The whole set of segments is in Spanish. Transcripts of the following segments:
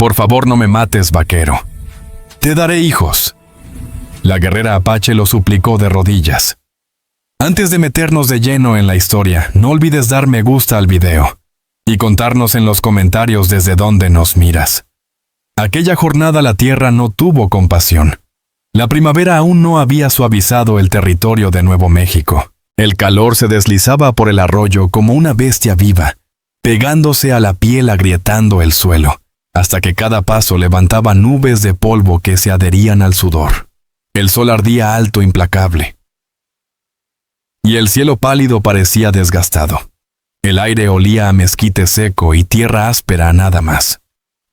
Por favor, no me mates, vaquero. Te daré hijos. La guerrera apache lo suplicó de rodillas. Antes de meternos de lleno en la historia, no olvides dar me gusta al video y contarnos en los comentarios desde dónde nos miras. Aquella jornada la tierra no tuvo compasión. La primavera aún no había suavizado el territorio de Nuevo México. El calor se deslizaba por el arroyo como una bestia viva, pegándose a la piel, agrietando el suelo, hasta que cada paso levantaba nubes de polvo que se adherían al sudor. El sol ardía alto, implacable, y el cielo pálido parecía desgastado. El aire olía a mezquite seco y tierra áspera, nada más.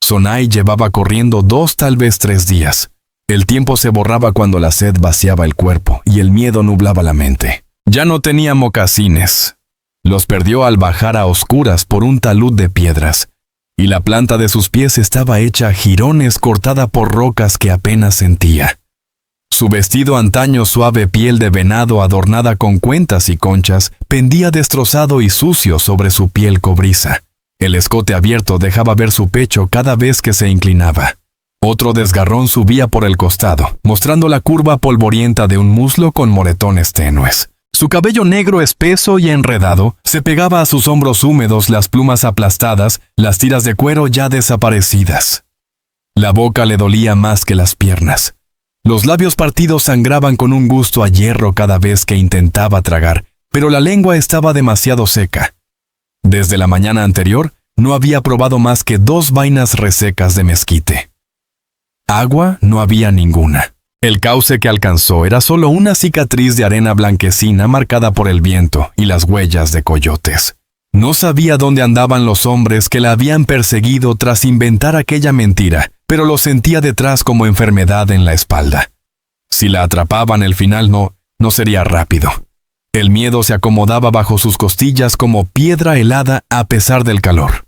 Zonay llevaba corriendo 2, tal vez 3 días. El tiempo se borraba cuando la sed vaciaba el cuerpo y el miedo nublaba la mente. Ya no tenía mocasines. Los perdió al bajar a oscuras por un talud de piedras, y la planta de sus pies estaba hecha jirones, cortada por rocas que apenas sentía. Su vestido, antaño suave piel de venado adornada con cuentas y conchas, pendía destrozado y sucio sobre su piel cobriza. El escote abierto dejaba ver su pecho cada vez que se inclinaba. Otro desgarrón subía por el costado, mostrando la curva polvorienta de un muslo con moretones tenues. Su cabello negro espeso y enredado se pegaba a sus hombros húmedos, las plumas aplastadas, las tiras de cuero ya desaparecidas. La boca le dolía más que las piernas. Los labios partidos sangraban con un gusto a hierro cada vez que intentaba tragar, pero la lengua estaba demasiado seca. Desde la mañana anterior no había probado más que 2 vainas resecas de mezquite. Agua no había ninguna. El cauce que alcanzó era solo una cicatriz de arena blanquecina marcada por el viento y las huellas de coyotes. No sabía dónde andaban los hombres que la habían perseguido tras inventar aquella mentira, pero lo sentía detrás como enfermedad en la espalda. Si la atrapaban, el final no sería rápido. El miedo se acomodaba bajo sus costillas como piedra helada a pesar del calor.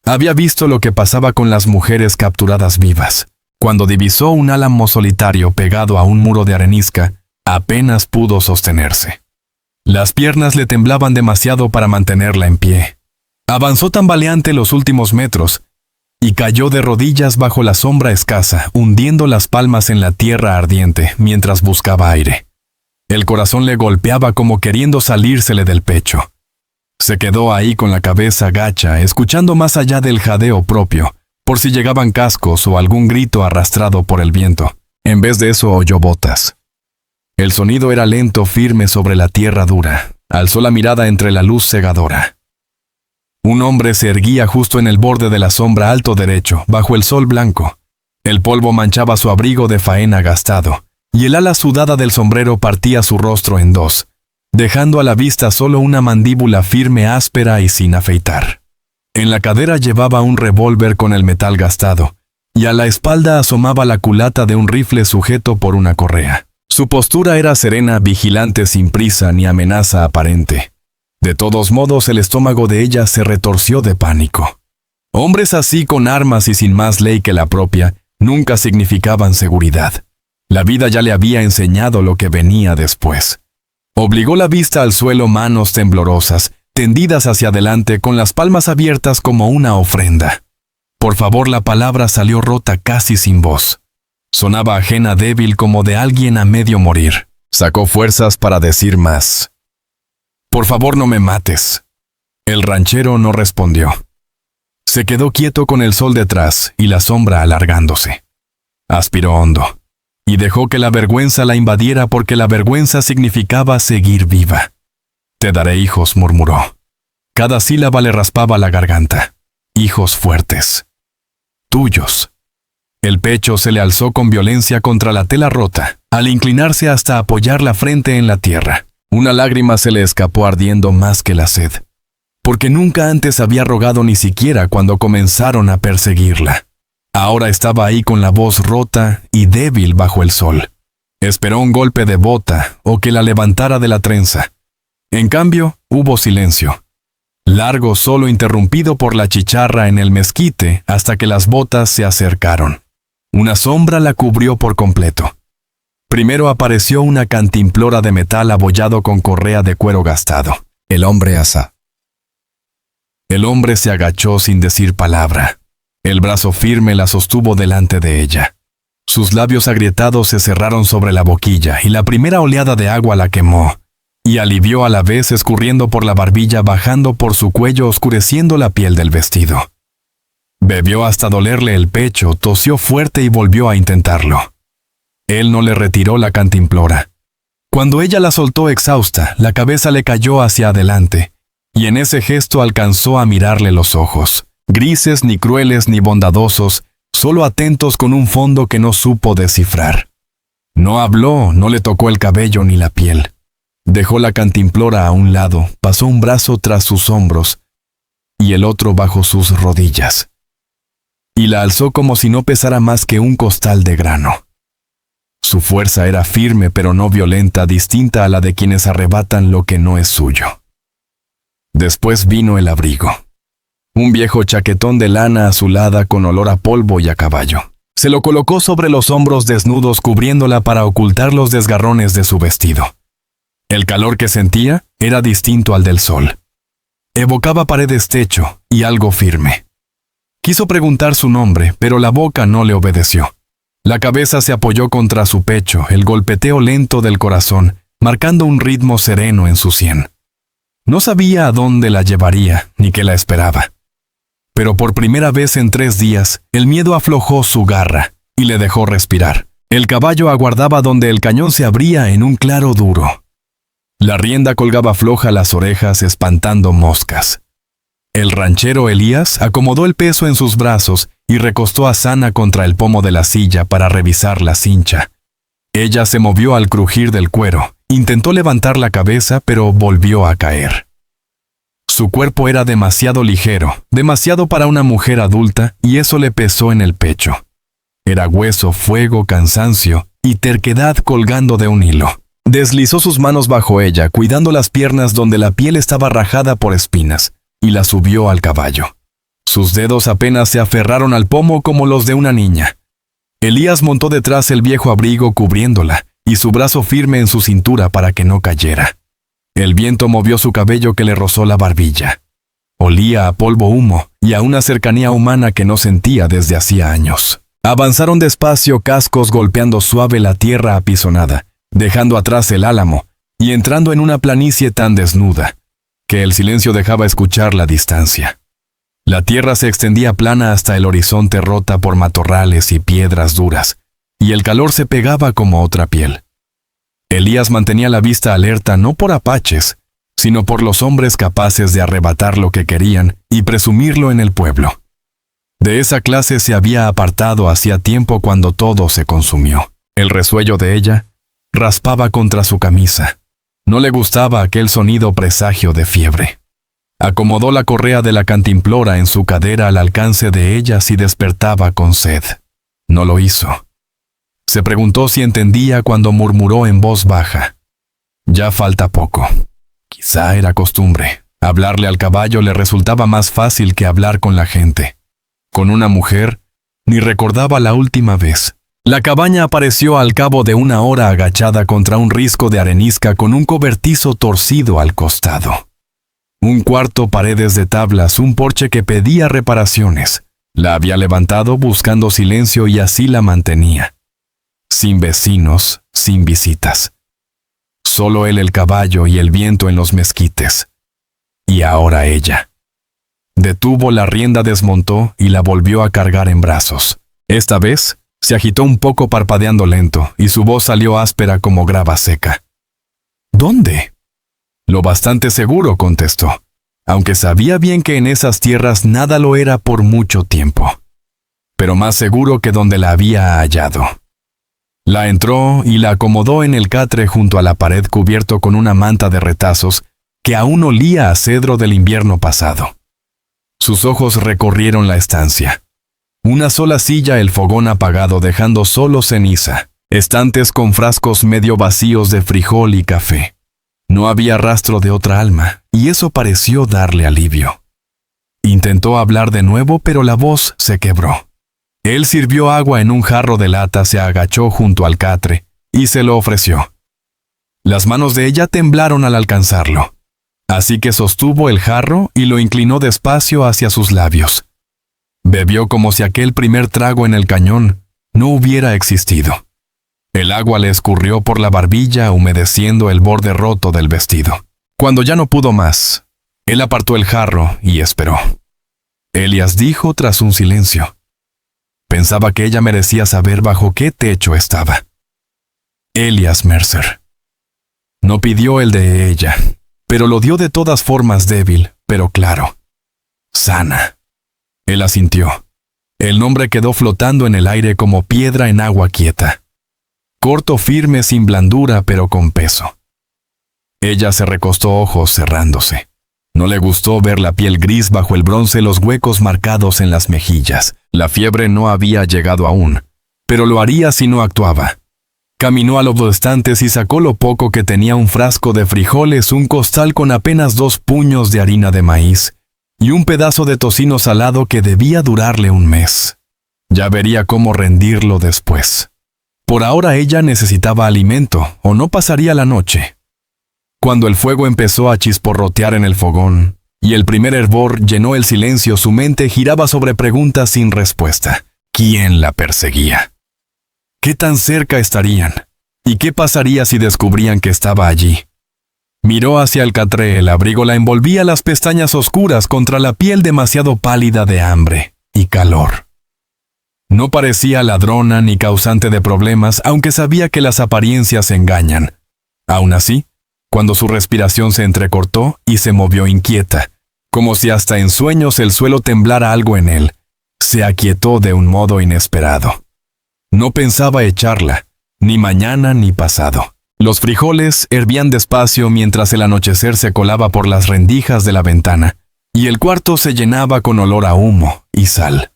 Había visto lo que pasaba con las mujeres capturadas vivas. Cuando divisó un álamo solitario pegado a un muro de arenisca, apenas pudo sostenerse. Las piernas le temblaban demasiado para mantenerla en pie. Avanzó tambaleante los últimos metros y cayó de rodillas bajo la sombra escasa, hundiendo las palmas en la tierra ardiente mientras buscaba aire. El corazón le golpeaba como queriendo salírsele del pecho. Se quedó ahí con la cabeza gacha, escuchando más allá del jadeo propio, por si llegaban cascos o algún grito arrastrado por el viento. En vez de eso oyó botas. El sonido era lento, firme sobre la tierra dura. Alzó la mirada entre la luz cegadora. Un hombre se erguía justo en el borde de la sombra alto derecho, bajo el sol blanco. El polvo manchaba su abrigo de faena gastado, y el ala sudada del sombrero partía su rostro en 2, dejando a la vista solo una mandíbula firme, áspera y sin afeitar. En la cadera llevaba un revólver con el metal gastado, y a la espalda asomaba la culata de un rifle sujeto por una correa. Su postura era serena, vigilante, sin prisa ni amenaza aparente. De todos modos, el estómago de ella se retorció de pánico. Hombres así, con armas y sin más ley que la propia, nunca significaban seguridad. La vida ya le había enseñado lo que venía después. Obligó la vista al suelo, manos temblorosas, tendidas hacia adelante con las palmas abiertas como una ofrenda. Por favor, la palabra salió rota, casi sin voz. Sonaba ajena, débil, como de alguien a medio morir. Sacó fuerzas para decir más. Por favor, no me mates. El ranchero no respondió. Se quedó quieto con el sol detrás y la sombra alargándose. Aspiró hondo y dejó que la vergüenza la invadiera, porque la vergüenza significaba seguir viva. Te daré hijos, murmuró. Cada sílaba le raspaba la garganta. Hijos fuertes. Tuyos. El pecho se le alzó con violencia contra la tela rota, al inclinarse hasta apoyar la frente en la tierra. Una lágrima se le escapó ardiendo más que la sed, porque nunca antes había rogado, ni siquiera cuando comenzaron a perseguirla. Ahora estaba ahí con la voz rota y débil bajo el sol. Esperó un golpe de bota o que la levantara de la trenza. En cambio, hubo silencio. Largo, solo interrumpido por la chicharra en el mezquite hasta que las botas se acercaron. Una sombra la cubrió por completo. Primero apareció una cantimplora de metal abollado con correa de cuero gastado. El hombre asa. El hombre se agachó sin decir palabra. El brazo firme la sostuvo delante de ella. Sus labios agrietados se cerraron sobre la boquilla y la primera oleada de agua la quemó, y alivió a la vez escurriendo por la barbilla, bajando por su cuello, oscureciendo la piel del vestido. Bebió hasta dolerle el pecho, tosió fuerte y volvió a intentarlo. Él no le retiró la cantimplora. Cuando ella la soltó exhausta, la cabeza le cayó hacia adelante, y en ese gesto alcanzó a mirarle los ojos, grises ni crueles ni bondadosos, solo atentos con un fondo que no supo descifrar. No habló, no le tocó el cabello ni la piel. Dejó la cantimplora a un lado, pasó un brazo tras sus hombros y el otro bajo sus rodillas, y la alzó como si no pesara más que un costal de grano. Su fuerza era firme pero no violenta, distinta a la de quienes arrebatan lo que no es suyo. Después vino el abrigo. Un viejo chaquetón de lana azulada con olor a polvo y a caballo. Se lo colocó sobre los hombros desnudos, cubriéndola para ocultar los desgarrones de su vestido. El calor que sentía era distinto al del sol. Evocaba paredes techo y algo firme. Quiso preguntar su nombre, pero la boca no le obedeció. La cabeza se apoyó contra su pecho, el golpeteo lento del corazón, marcando un ritmo sereno en su sien. No sabía a dónde la llevaría, ni qué la esperaba. Pero por primera vez en 3 días, el miedo aflojó su garra y le dejó respirar. El caballo aguardaba donde el cañón se abría en un claro duro. La rienda colgaba floja a las orejas, espantando moscas. El ranchero Elías acomodó el peso en sus brazos y recostó a Sana contra el pomo de la silla para revisar la cincha. Ella se movió al crujir del cuero, intentó levantar la cabeza, pero volvió a caer. Su cuerpo era demasiado ligero, demasiado para una mujer adulta, y eso le pesó en el pecho. Era hueso, fuego, cansancio y terquedad colgando de un hilo. Deslizó sus manos bajo ella, cuidando las piernas donde la piel estaba rajada por espinas, y la subió al caballo. Sus dedos apenas se aferraron al pomo como los de una niña. Elías montó detrás el viejo abrigo cubriéndola, y su brazo firme en su cintura para que no cayera. El viento movió su cabello que le rozó la barbilla. Olía a polvo humo y a una cercanía humana que no sentía desde hacía años. Avanzaron despacio, cascos golpeando suave la tierra apisonada, dejando atrás el álamo y entrando en una planicie tan desnuda que el silencio dejaba escuchar la distancia. La tierra se extendía plana hasta el horizonte, rota por matorrales y piedras duras, y el calor se pegaba como otra piel. Elías mantenía la vista alerta no por apaches, sino por los hombres capaces de arrebatar lo que querían y presumirlo en el pueblo. De esa clase se había apartado hacía tiempo cuando todo se consumió. El resuello de ella raspaba contra su camisa. No le gustaba aquel sonido presagio de fiebre. Acomodó la correa de la cantimplora en su cadera al alcance de ella si despertaba con sed. No lo hizo. Se preguntó si entendía cuando murmuró en voz baja: «Ya falta poco». Quizá era costumbre. Hablarle al caballo le resultaba más fácil que hablar con la gente. Con una mujer, ni recordaba la última vez. La cabaña apareció al cabo de 1 hora agachada contra un risco de arenisca con un cobertizo torcido al costado. Un cuarto, paredes de tablas, un porche que pedía reparaciones. La había levantado buscando silencio y así la mantenía. Sin vecinos, sin visitas. Solo él, el caballo y el viento en los mezquites. Y ahora ella. Detuvo la rienda, desmontó y la volvió a cargar en brazos. Esta vez se agitó un poco parpadeando lento y su voz salió áspera como grava seca. «¿Dónde?» «Lo bastante seguro», contestó, aunque sabía bien que en esas tierras nada lo era por mucho tiempo. Pero más seguro que donde la había hallado. La entró y la acomodó en el catre junto a la pared cubierto con una manta de retazos que aún olía a cedro del invierno pasado. Sus ojos recorrieron la estancia. Una sola silla, el fogón apagado dejando solo ceniza, estantes con frascos medio vacíos de frijol y café. No había rastro de otra alma, y eso pareció darle alivio. Intentó hablar de nuevo, pero la voz se quebró. Él sirvió agua en un jarro de lata, se agachó junto al catre y se lo ofreció. Las manos de ella temblaron al alcanzarlo, así que sostuvo el jarro y lo inclinó despacio hacia sus labios. Bebió como si aquel primer trago en el cañón no hubiera existido. El agua le escurrió por la barbilla, humedeciendo el borde roto del vestido. Cuando ya no pudo más, él apartó el jarro y esperó. Elias dijo tras un silencio. Pensaba que ella merecía saber bajo qué techo estaba. Elias Mercer. No pidió el de ella, pero lo dio de todas formas débil, pero claro. Sana. Él asintió. El nombre quedó flotando en el aire como piedra en agua quieta. Corto, firme, sin blandura, pero con peso. Ella se recostó ojos cerrándose. No le gustó ver la piel gris bajo el bronce, los huecos marcados en las mejillas. La fiebre no había llegado aún, pero lo haría si no actuaba. Caminó a los estantes y sacó lo poco que tenía: un frasco de frijoles, un costal con apenas 2 puños de harina de maíz y un pedazo de tocino salado que debía durarle un mes. Ya vería cómo rendirlo después. Por ahora ella necesitaba alimento, o no pasaría la noche. Cuando el fuego empezó a chisporrotear en el fogón, y el primer hervor llenó el silencio, su mente giraba sobre preguntas sin respuesta. ¿Quién la perseguía? ¿Qué tan cerca estarían? ¿Y qué pasaría si descubrían que estaba allí? Miró hacia el catre. El abrigo la envolvía, las pestañas oscuras contra la piel demasiado pálida de hambre y calor. No parecía ladrona ni causante de problemas, aunque sabía que las apariencias engañan. Aún así, cuando su respiración se entrecortó y se movió inquieta, como si hasta en sueños el suelo temblara algo en él, se aquietó de un modo inesperado. No pensaba echarla, ni mañana ni pasado. Los frijoles hervían despacio mientras el anochecer se colaba por las rendijas de la ventana, y el cuarto se llenaba con olor a humo y sal.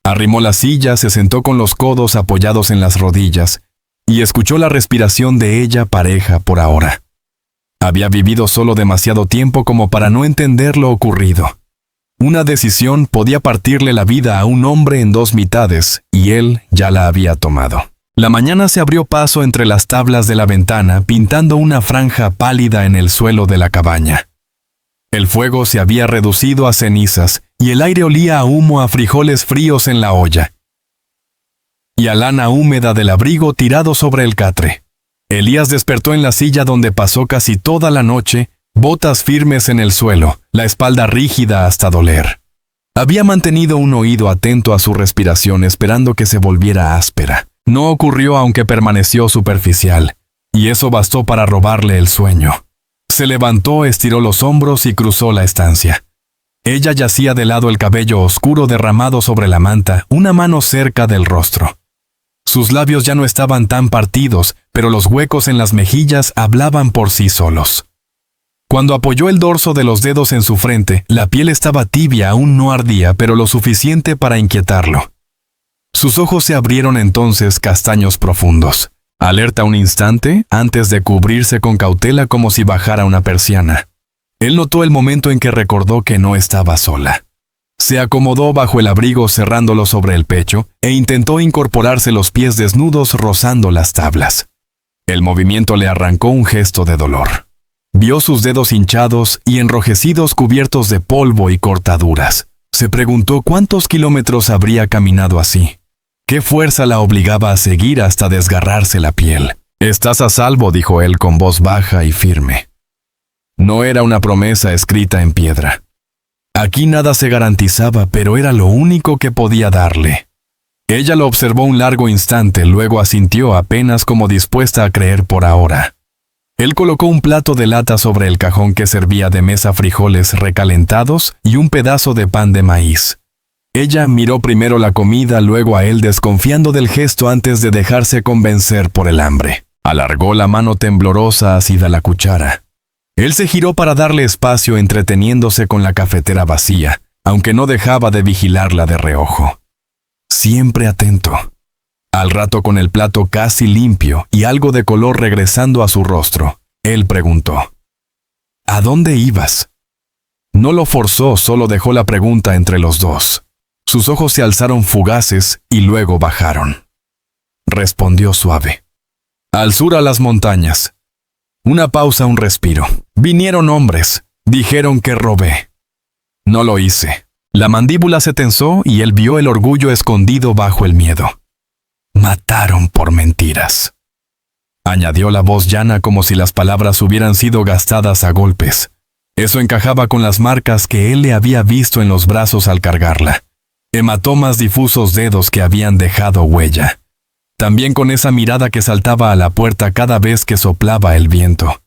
Arrimó la silla, se sentó con los codos apoyados en las rodillas, y escuchó la respiración de ella pareja por ahora. Había vivido solo demasiado tiempo como para no entender lo ocurrido. Una decisión podía partirle la vida a un hombre en 2 mitades, y él ya la había tomado. La mañana se abrió paso entre las tablas de la ventana, pintando una franja pálida en el suelo de la cabaña. El fuego se había reducido a cenizas, y el aire olía a humo, a frijoles fríos en la olla, y a lana húmeda del abrigo tirado sobre el catre. Elías despertó en la silla donde pasó casi toda la noche, botas firmes en el suelo, la espalda rígida hasta doler. Había mantenido un oído atento a su respiración, esperando que se volviera áspera. No ocurrió, aunque permaneció superficial, y eso bastó para robarle el sueño. Se levantó, estiró los hombros y cruzó la estancia. Ella yacía de lado, el cabello oscuro derramado sobre la manta, una mano cerca del rostro. Sus labios ya no estaban tan partidos, pero los huecos en las mejillas hablaban por sí solos. Cuando apoyó el dorso de los dedos en su frente, la piel estaba tibia, aún no ardía, pero lo suficiente para inquietarlo. Sus ojos se abrieron entonces, castaños profundos, alerta un instante antes de cubrirse con cautela como si bajara una persiana. Él notó el momento en que recordó que no estaba sola. Se acomodó bajo el abrigo cerrándolo sobre el pecho e intentó incorporarse, los pies desnudos rozando las tablas. El movimiento le arrancó un gesto de dolor. Vio sus dedos hinchados y enrojecidos, cubiertos de polvo y cortaduras. Se preguntó cuántos kilómetros habría caminado así. ¿Qué fuerza la obligaba a seguir hasta desgarrarse la piel? «Estás a salvo», dijo él con voz baja y firme. No era una promesa escrita en piedra. Aquí nada se garantizaba, pero era lo único que podía darle. Ella lo observó un largo instante, luego asintió, apenas como dispuesta a creer por ahora. Él colocó un plato de lata sobre el cajón que servía de mesa, frijoles recalentados y un pedazo de pan de maíz. Ella miró primero la comida, luego a él, desconfiando del gesto antes de dejarse convencer por el hambre. Alargó la mano temblorosa hacia la cuchara. Él se giró para darle espacio, entreteniéndose con la cafetera vacía, aunque no dejaba de vigilarla de reojo. Siempre atento. Al rato, con el plato casi limpio y algo de color regresando a su rostro, él preguntó: «¿A dónde ibas?». No lo forzó, solo dejó la pregunta entre los dos. Sus ojos se alzaron fugaces y luego bajaron. Respondió suave: «Al sur, a las montañas». Una pausa, un respiro. «Vinieron hombres. Dijeron que robé». «No lo hice». La mandíbula se tensó y él vio el orgullo escondido bajo el miedo. «Mataron por mentiras», añadió la voz llana como si las palabras hubieran sido gastadas a golpes. Eso encajaba con las marcas que él le había visto en los brazos al cargarla. Hematomas difusos dedos que habían dejado huella. También con esa mirada que saltaba a la puerta cada vez que soplaba el viento.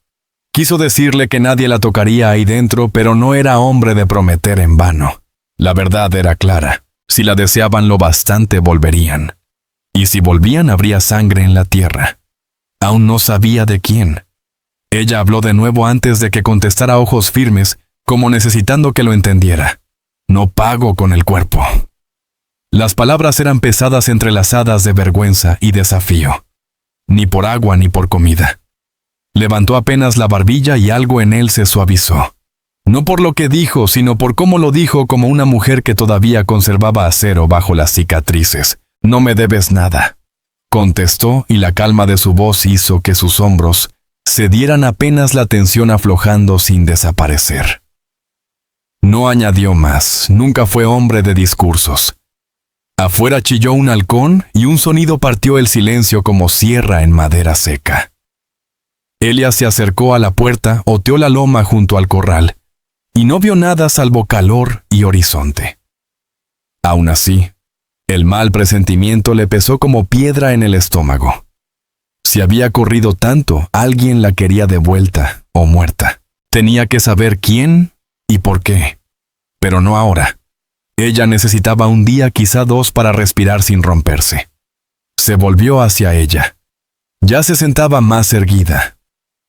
Quiso decirle que nadie la tocaría ahí dentro, pero no era hombre de prometer en vano. La verdad era clara. Si la deseaban lo bastante, volverían. Y si volvían, habría sangre en la tierra. Aún no sabía de quién. Ella habló de nuevo antes de que contestara ojos firmes, como necesitando que lo entendiera. «No pago con el cuerpo». Las palabras eran pesadas entrelazadas de vergüenza y desafío. Ni por agua ni por comida. Levantó apenas la barbilla y algo en él se suavizó. No por lo que dijo, sino por cómo lo dijo, como una mujer que todavía conservaba acero bajo las cicatrices. «No me debes nada», contestó, y la calma de su voz hizo que sus hombros cedieran apenas, la tensión aflojando sin desaparecer. No añadió más, nunca fue hombre de discursos. Afuera chilló un halcón y un sonido partió el silencio como sierra en madera seca. Elias se acercó a la puerta, oteó la loma junto al corral, y no vio nada salvo calor y horizonte. Aún así, el mal presentimiento le pesó como piedra en el estómago. Si había corrido tanto, alguien la quería de vuelta o muerta. Tenía que saber quién y por qué, pero no ahora. Ella necesitaba un día, quizá dos, para respirar sin romperse. Se volvió hacia ella. Ya se sentaba más erguida.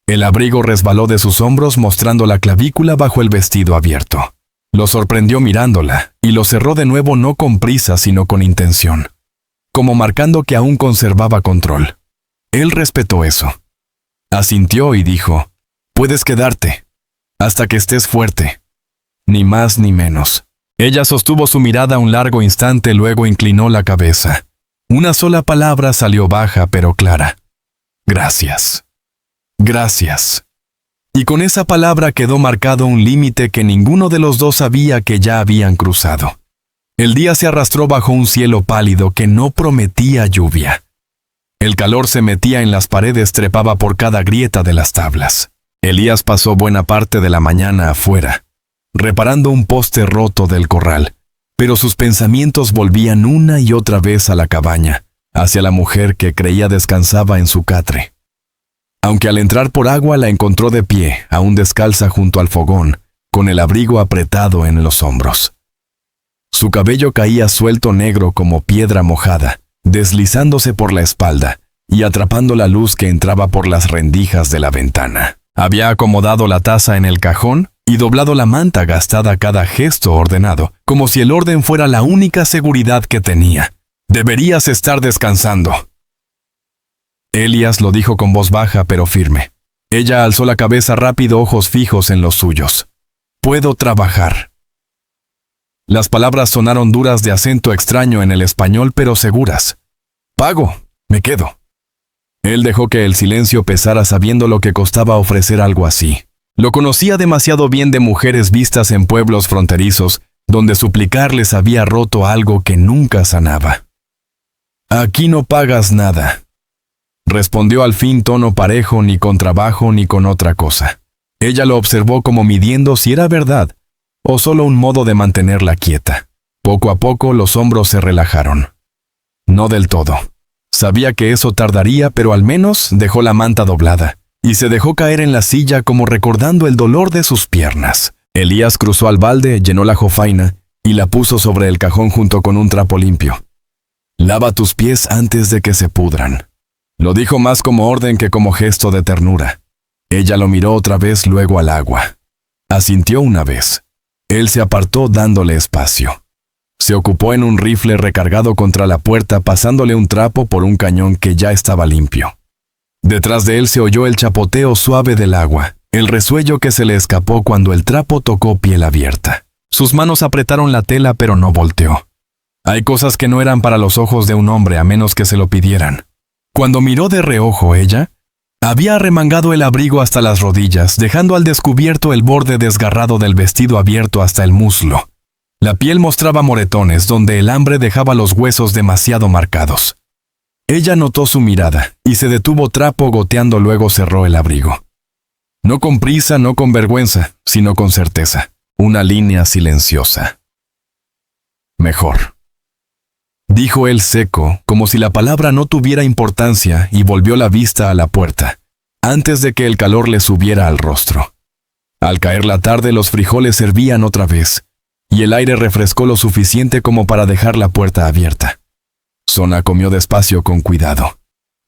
El abrigo resbaló de sus hombros mostrando la clavícula bajo el vestido abierto. Lo sorprendió mirándola, y lo cerró de nuevo no con prisa sino con intención, como marcando que aún conservaba control. Él respetó eso. Asintió y dijo, «Puedes quedarte, hasta que estés fuerte. Ni más ni menos». Ella sostuvo su mirada un largo instante, luego inclinó la cabeza. Una sola palabra salió baja pero clara. «Gracias. Gracias». Y con esa palabra quedó marcado un límite que ninguno de los dos sabía que ya habían cruzado. El día se arrastró bajo un cielo pálido que no prometía lluvia. El calor se metía en las paredes, trepaba por cada grieta de las tablas. Elías pasó buena parte de la mañana afuera, reparando un poste roto del corral, pero sus pensamientos volvían una y otra vez a la cabaña, hacia la mujer que creía descansaba en su catre. Aunque al entrar por agua la encontró de pie, aún descalza junto al fogón, con el abrigo apretado en los hombros. Su cabello caía suelto negro como piedra mojada, deslizándose por la espalda y atrapando la luz que entraba por las rendijas de la ventana. Había acomodado la taza en el cajón y doblado la manta, gastada cada gesto ordenado, como si el orden fuera la única seguridad que tenía. «Deberías estar descansando». Elías lo dijo con voz baja pero firme. Ella alzó la cabeza rápido, ojos fijos en los suyos. «Puedo trabajar». Las palabras sonaron duras, de acento extraño en el español, pero seguras. «Pago, me quedo». Él dejó que el silencio pesara, sabiendo lo que costaba ofrecer algo así. Lo conocía demasiado bien de mujeres vistas en pueblos fronterizos, donde suplicar les había roto algo que nunca sanaba. «Aquí no pagas nada», respondió al fin, tono parejo, ni con trabajo ni con otra cosa. Ella lo observó como midiendo si era verdad o solo un modo de mantenerla quieta. Poco a poco los hombros se relajaron. No del todo. Sabía que eso tardaría, pero al menos dejó la manta doblada y se dejó caer en la silla como recordando el dolor de sus piernas. Elías cruzó al balde, llenó la jofaina y la puso sobre el cajón junto con un trapo limpio. «Lava tus pies antes de que se pudran». Lo dijo más como orden que como gesto de ternura. Ella lo miró otra vez, luego al agua. Asintió una vez. Él se apartó dándole espacio. Se ocupó en un rifle recargado contra la puerta, pasándole un trapo por un cañón que ya estaba limpio. Detrás de él se oyó el chapoteo suave del agua, el resuello que se le escapó cuando el trapo tocó piel abierta. Sus manos apretaron la tela, pero no volteó. Hay cosas que no eran para los ojos de un hombre a menos que se lo pidieran. Cuando miró de reojo, ella había arremangado el abrigo hasta las rodillas, dejando al descubierto el borde desgarrado del vestido abierto hasta el muslo. La piel mostraba moretones donde el hambre dejaba los huesos demasiado marcados. Ella notó su mirada y se detuvo trapo goteando, luego cerró el abrigo. No con prisa, no con vergüenza, sino con certeza. Una línea silenciosa. Mejor, dijo él seco, como si la palabra no tuviera importancia, y volvió la vista a la puerta, antes de que el calor le subiera al rostro. Al caer la tarde, los frijoles servían otra vez, y el aire refrescó lo suficiente como para dejar la puerta abierta. Sona comió despacio, con cuidado,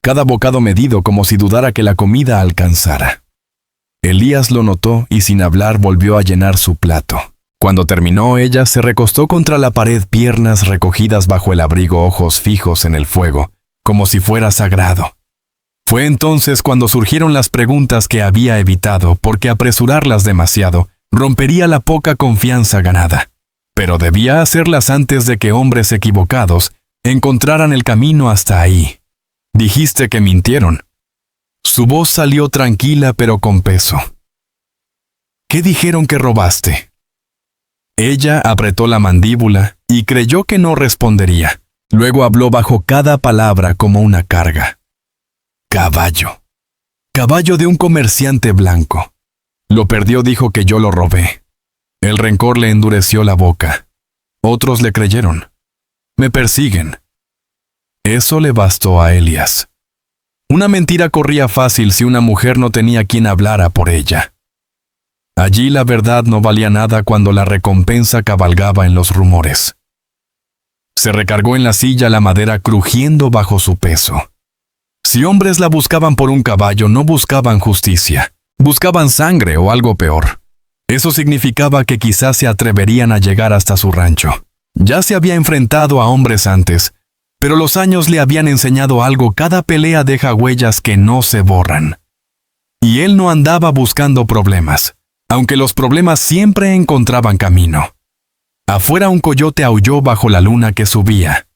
cada bocado medido, como si dudara que la comida alcanzara. Elías lo notó y sin hablar volvió a llenar su plato. Cuando terminó, ella se recostó contra la pared, piernas recogidas bajo el abrigo, ojos fijos en el fuego, como si fuera sagrado. Fue entonces cuando surgieron las preguntas que había evitado, porque apresurarlas demasiado rompería la poca confianza ganada. Pero debía hacerlas antes de que hombres equivocados encontraran el camino hasta ahí. Dijiste que mintieron. Su voz salió tranquila pero con peso. ¿Qué dijeron que robaste? Ella apretó la mandíbula y creyó que no respondería. Luego habló bajo cada palabra como una carga. Caballo. Caballo de un comerciante blanco. Lo perdió, dijo que yo lo robé. El rencor le endureció la boca. Otros le creyeron. Me persiguen. Eso le bastó a Elías. Una mentira corría fácil si una mujer no tenía quien hablara por ella. Allí la verdad no valía nada cuando la recompensa cabalgaba en los rumores. Se recargó en la silla, la madera crujiendo bajo su peso. Si hombres la buscaban por un caballo, no buscaban justicia. Buscaban sangre o algo peor. Eso significaba que quizás se atreverían a llegar hasta su rancho. Ya se había enfrentado a hombres antes, pero los años le habían enseñado algo. Cada pelea deja huellas que no se borran. Y él no andaba buscando problemas, aunque los problemas siempre encontraban camino. Afuera un coyote aulló bajo la luna que subía.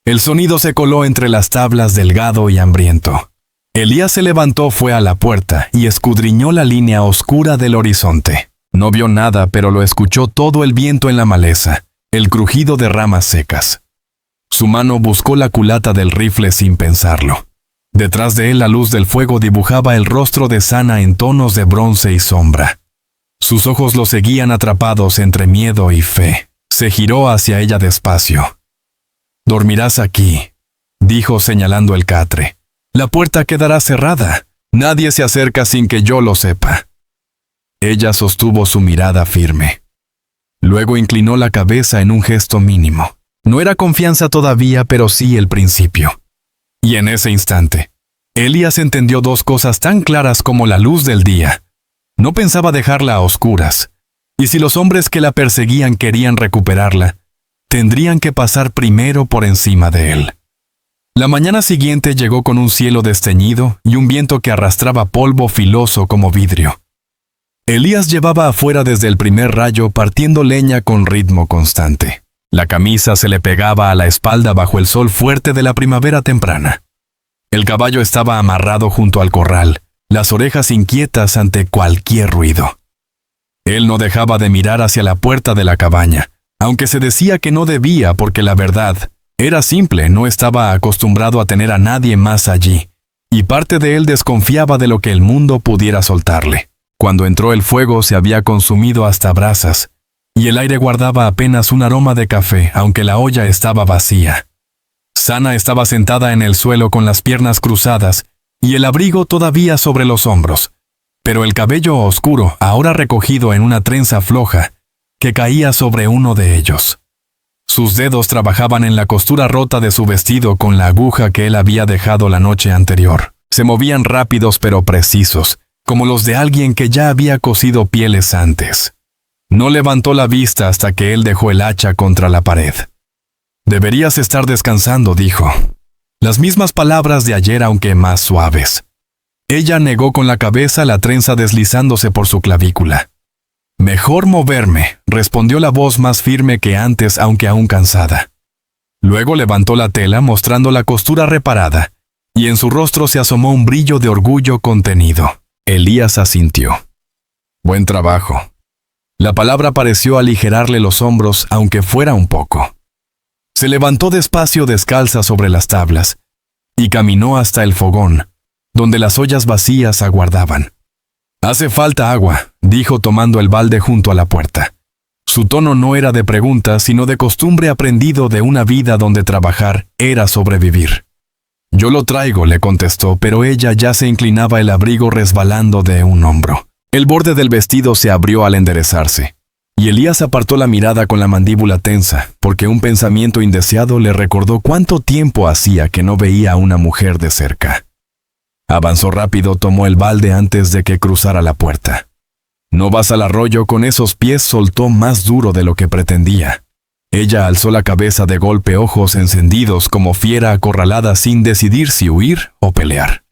El sonido se coló entre las tablas, delgado y hambriento. Elías se levantó, fue a la puerta y escudriñó la línea oscura del horizonte. No vio nada, pero lo escuchó todo: el viento en la maleza, el crujido de ramas secas. Su mano buscó la culata del rifle sin pensarlo. Detrás de él la luz del fuego dibujaba el rostro de Sana en tonos de bronce y sombra. Sus ojos lo seguían, atrapados entre miedo y fe. Se giró hacia ella despacio. «Dormirás aquí», dijo señalando el catre. «La puerta quedará cerrada. Nadie se acerca sin que yo lo sepa». Ella sostuvo su mirada firme. Luego inclinó la cabeza en un gesto mínimo. No era confianza todavía, pero sí el principio. Y en ese instante, Elías entendió dos cosas tan claras como la luz del día. No pensaba dejarla a oscuras, y si los hombres que la perseguían querían recuperarla, tendrían que pasar primero por encima de él. La mañana siguiente llegó con un cielo desteñido y un viento que arrastraba polvo filoso como vidrio. Elías llevaba afuera desde el primer rayo, partiendo leña con ritmo constante. La camisa se le pegaba a la espalda bajo el sol fuerte de la primavera temprana. El caballo estaba amarrado junto al corral, las orejas inquietas ante cualquier ruido. Él no dejaba de mirar hacia la puerta de la cabaña, aunque se decía que no debía, porque la verdad era simple: no estaba acostumbrado a tener a nadie más allí, y parte de él desconfiaba de lo que el mundo pudiera soltarle. Cuando entró, el fuego se había consumido hasta brasas, y el aire guardaba apenas un aroma de café, aunque la olla estaba vacía. Sana estaba sentada en el suelo con las piernas cruzadas y el abrigo todavía sobre los hombros, pero el cabello oscuro ahora recogido en una trenza floja que caía sobre uno de ellos. Sus dedos trabajaban en la costura rota de su vestido con la aguja que él había dejado la noche anterior. Se movían rápidos pero precisos, como los de alguien que ya había cosido pieles antes. No levantó la vista hasta que él dejó el hacha contra la pared. «Deberías estar descansando», dijo. Las mismas palabras de ayer, aunque más suaves. Ella negó con la cabeza, la trenza deslizándose por su clavícula. «Mejor moverme», respondió la voz más firme que antes, aunque aún cansada. Luego levantó la tela, mostrando la costura reparada, y en su rostro se asomó un brillo de orgullo contenido. Elías asintió. «Buen trabajo». La palabra pareció aligerarle los hombros, aunque fuera un poco. Se levantó despacio descalza sobre las tablas y caminó hasta el fogón, donde las ollas vacías aguardaban. «Hace falta agua», dijo tomando el balde junto a la puerta. Su tono no era de pregunta, sino de costumbre aprendido de una vida donde trabajar era sobrevivir. «Yo lo traigo», le contestó, pero ella ya se inclinaba el abrigo resbalando de un hombro. El borde del vestido se abrió al enderezarse, y Elías apartó la mirada con la mandíbula tensa, porque un pensamiento indeseado le recordó cuánto tiempo hacía que no veía a una mujer de cerca. Avanzó rápido, tomó el balde antes de que cruzara la puerta. «¿No vas al arroyo con esos pies?», soltó más duro de lo que pretendía. Ella alzó la cabeza de golpe, ojos encendidos como fiera acorralada sin decidir si huir o pelear.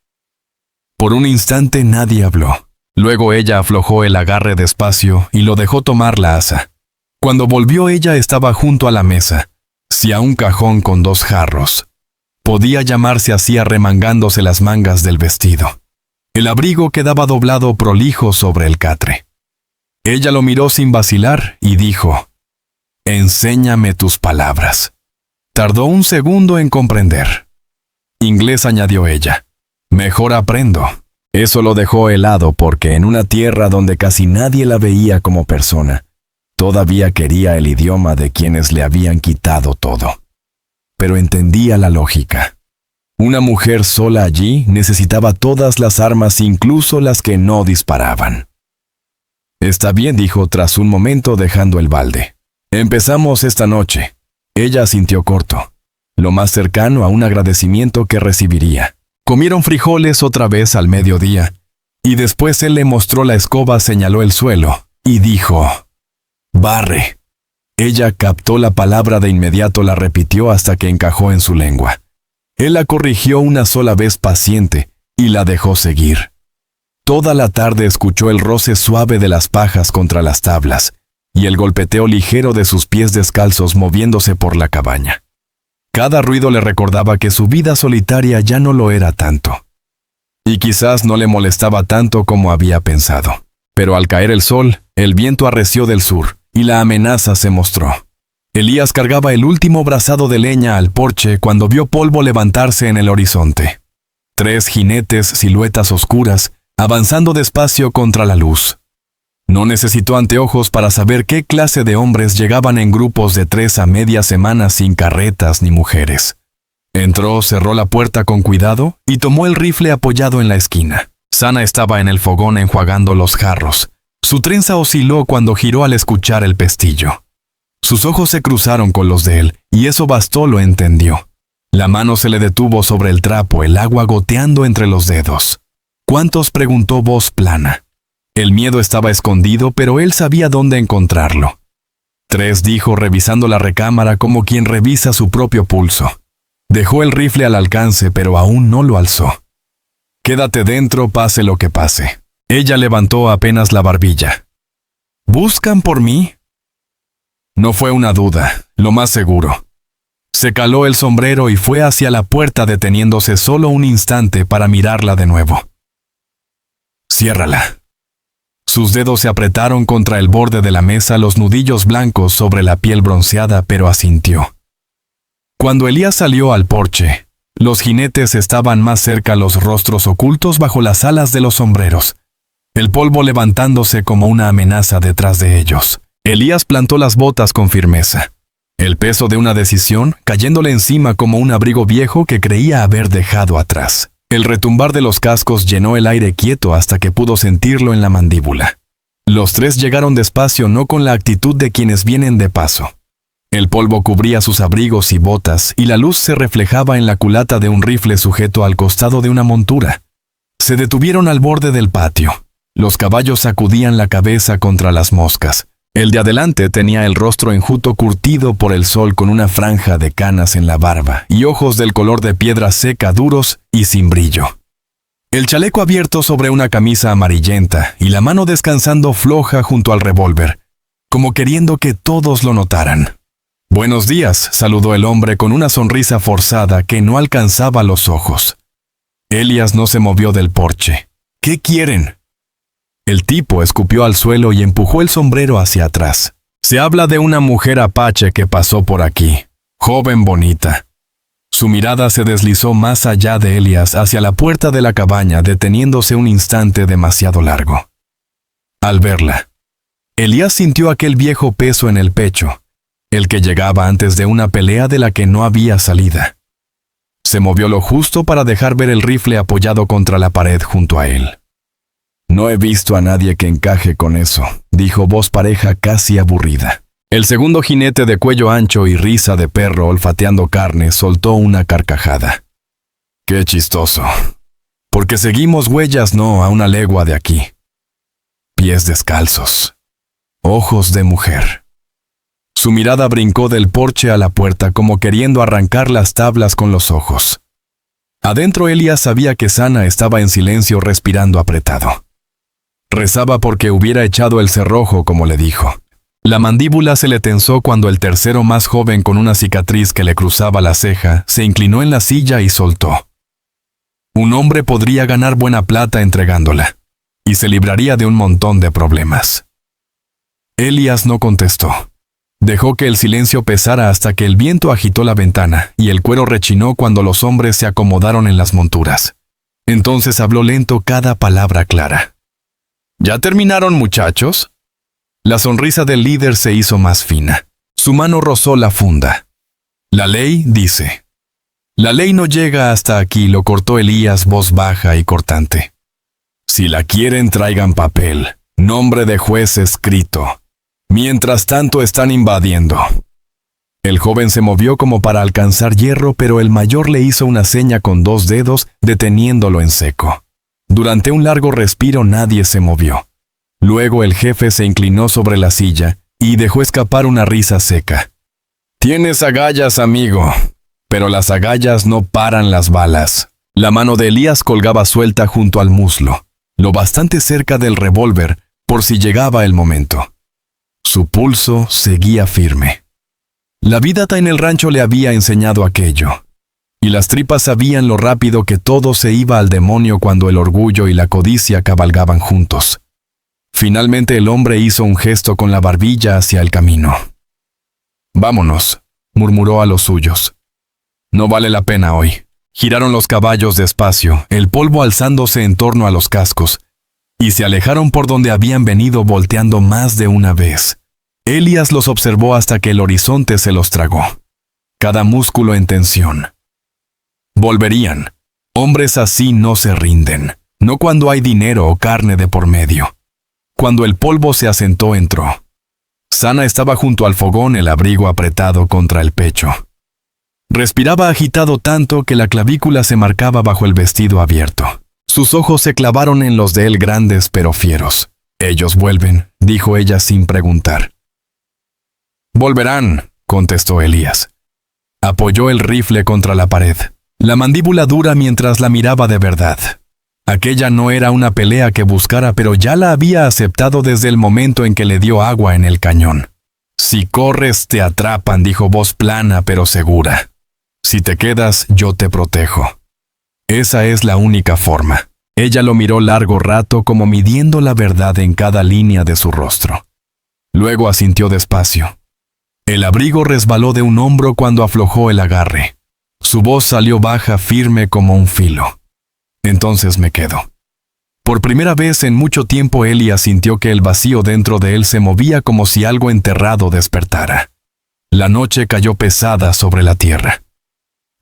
Por un instante nadie habló. Luego ella aflojó el agarre despacio y lo dejó tomar la asa. Cuando volvió ella estaba junto a la mesa, a un cajón con 2 jarros. Podía llamarse así arremangándose las mangas del vestido. El abrigo quedaba doblado prolijo sobre el catre. Ella lo miró sin vacilar y dijo: «Enséñame tus palabras». Tardó un segundo en comprender. «Inglés», añadió ella. «Mejor aprendo». Eso lo dejó helado porque en una tierra donde casi nadie la veía como persona, todavía quería el idioma de quienes le habían quitado todo. Pero entendía la lógica. Una mujer sola allí necesitaba todas las armas, incluso las que no disparaban. «Está bien», dijo tras un momento dejando el balde. «Empezamos esta noche». Ella asintió corto, lo más cercano a un agradecimiento que recibiría. Comieron frijoles otra vez al mediodía, y después él le mostró la escoba, señaló el suelo, y dijo: «Barre». Ella captó la palabra de inmediato, la repitió hasta que encajó en su lengua. Él la corrigió una sola vez paciente, y la dejó seguir. Toda la tarde escuchó el roce suave de las pajas contra las tablas, y el golpeteo ligero de sus pies descalzos moviéndose por la cabaña. Cada ruido le recordaba que su vida solitaria ya no lo era tanto. Y quizás no le molestaba tanto como había pensado. Pero al caer el sol, el viento arreció del sur, y la amenaza se mostró. Elías cargaba el último brazado de leña al porche cuando vio polvo levantarse en el horizonte. 3 jinetes, siluetas oscuras, avanzando despacio contra la luz. No necesitó anteojos para saber qué clase de hombres llegaban en grupos de 3 a media semana sin carretas ni mujeres. Entró, cerró la puerta con cuidado y tomó el rifle apoyado en la esquina. Sana estaba en el fogón enjuagando los jarros. Su trenza osciló cuando giró al escuchar el pestillo. Sus ojos se cruzaron con los de él, y eso bastó, lo entendió. La mano se le detuvo sobre el trapo, el agua goteando entre los dedos. «¿Cuántos?», preguntó voz plana. El miedo estaba escondido, pero él sabía dónde encontrarlo. 3, dijo, revisando la recámara como quien revisa su propio pulso. Dejó el rifle al alcance, pero aún no lo alzó. «Quédate dentro, pase lo que pase». Ella levantó apenas la barbilla. «¿Buscan por mí?». No fue una duda, lo más seguro. Se caló el sombrero y fue hacia la puerta, deteniéndose solo un instante para mirarla de nuevo. «Ciérrala». Sus dedos se apretaron contra el borde de la mesa, los nudillos blancos sobre la piel bronceada, pero asintió. Cuando Elías salió al porche, los jinetes estaban más cerca, los rostros ocultos bajo las alas de los sombreros, el polvo levantándose como una amenaza detrás de ellos. Elías plantó las botas con firmeza, el peso de una decisión cayéndole encima como un abrigo viejo que creía haber dejado atrás. El retumbar de los cascos llenó el aire quieto hasta que pudo sentirlo en la mandíbula. Los 3 llegaron despacio, no con la actitud de quienes vienen de paso. El polvo cubría sus abrigos y botas, y la luz se reflejaba en la culata de un rifle sujeto al costado de una montura. Se detuvieron al borde del patio. Los caballos sacudían la cabeza contra las moscas. El de adelante tenía el rostro enjuto, curtido por el sol, con una franja de canas en la barba y ojos del color de piedra seca, duros y sin brillo. El chaleco abierto sobre una camisa amarillenta y la mano descansando floja junto al revólver, como queriendo que todos lo notaran. «Buenos días», saludó el hombre con una sonrisa forzada que no alcanzaba los ojos. Elías no se movió del porche. «¿Qué quieren?». El tipo escupió al suelo y empujó el sombrero hacia atrás. Se habla de una mujer apache que pasó por aquí, joven bonita. Su mirada se deslizó más allá de Elías hacia la puerta de la cabaña, deteniéndose un instante demasiado largo. Al verla, Elías sintió aquel viejo peso en el pecho, el que llegaba antes de una pelea de la que no había salida. Se movió lo justo para dejar ver el rifle apoyado contra la pared junto a él. «No he visto a nadie que encaje con eso», dijo voz pareja casi aburrida. El segundo jinete de cuello ancho y risa de perro olfateando carne soltó una carcajada. «Qué chistoso. Porque seguimos huellas no a una legua de aquí. Pies descalzos. Ojos de mujer». Su mirada brincó del porche a la puerta como queriendo arrancar las tablas con los ojos. Adentro Elías sabía que Sana estaba en silencio respirando apretado. Rezaba porque hubiera echado el cerrojo como le dijo. La mandíbula se le tensó cuando el tercero más joven con una cicatriz que le cruzaba la ceja se inclinó en la silla y soltó. Un hombre podría ganar buena plata entregándola, y se libraría de un montón de problemas. Elías no contestó. Dejó que el silencio pesara hasta que el viento agitó la ventana y el cuero rechinó cuando los hombres se acomodaron en las monturas. Entonces habló lento cada palabra clara. «¿Ya terminaron, muchachos?» La sonrisa del líder se hizo más fina. Su mano rozó la funda. «La ley dice». «La ley no llega hasta aquí», lo cortó Elías, voz baja y cortante. «Si la quieren, traigan papel, nombre de juez escrito. Mientras tanto están invadiendo». El joven se movió como para alcanzar hierro, pero el mayor le hizo una seña con 2 dedos, deteniéndolo en seco. Durante un largo respiro nadie se movió. Luego el jefe se inclinó sobre la silla y dejó escapar una risa seca. «Tienes agallas, amigo, pero las agallas no paran las balas». La mano de Elías colgaba suelta junto al muslo, lo bastante cerca del revólver por si llegaba el momento. Su pulso seguía firme. La vida en el rancho le había enseñado aquello, y las tripas sabían lo rápido que todo se iba al demonio cuando el orgullo y la codicia cabalgaban juntos. Finalmente el hombre hizo un gesto con la barbilla hacia el camino. «Vámonos», murmuró a los suyos. «No vale la pena hoy». Giraron los caballos despacio, el polvo alzándose en torno a los cascos, y se alejaron por donde habían venido volteando más de una vez. Elías los observó hasta que el horizonte se los tragó. Cada músculo en tensión. Volverían. Hombres así no se rinden, no cuando hay dinero o carne de por medio. Cuando el polvo se asentó, entró. Sana estaba junto al fogón, el abrigo apretado contra el pecho. Respiraba agitado tanto que la clavícula se marcaba bajo el vestido abierto. Sus ojos se clavaron en los de él, grandes pero fieros. «Ellos vuelven», dijo ella sin preguntar. «Volverán», contestó Elías. Apoyó el rifle contra la pared, la mandíbula dura mientras la miraba de verdad. Aquella no era una pelea que buscara, pero ya la había aceptado desde el momento en que le dio agua en el cañón. «Si corres, te atrapan», dijo voz plana pero segura. «Si te quedas, yo te protejo». Esa es la única forma. Ella lo miró largo rato como midiendo la verdad en cada línea de su rostro. Luego asintió despacio. El abrigo resbaló de un hombro cuando aflojó el agarre. Su voz salió baja, firme como un filo. «Entonces me quedo». Por primera vez en mucho tiempo Elías sintió que el vacío dentro de él se movía como si algo enterrado despertara. La noche cayó pesada sobre la tierra,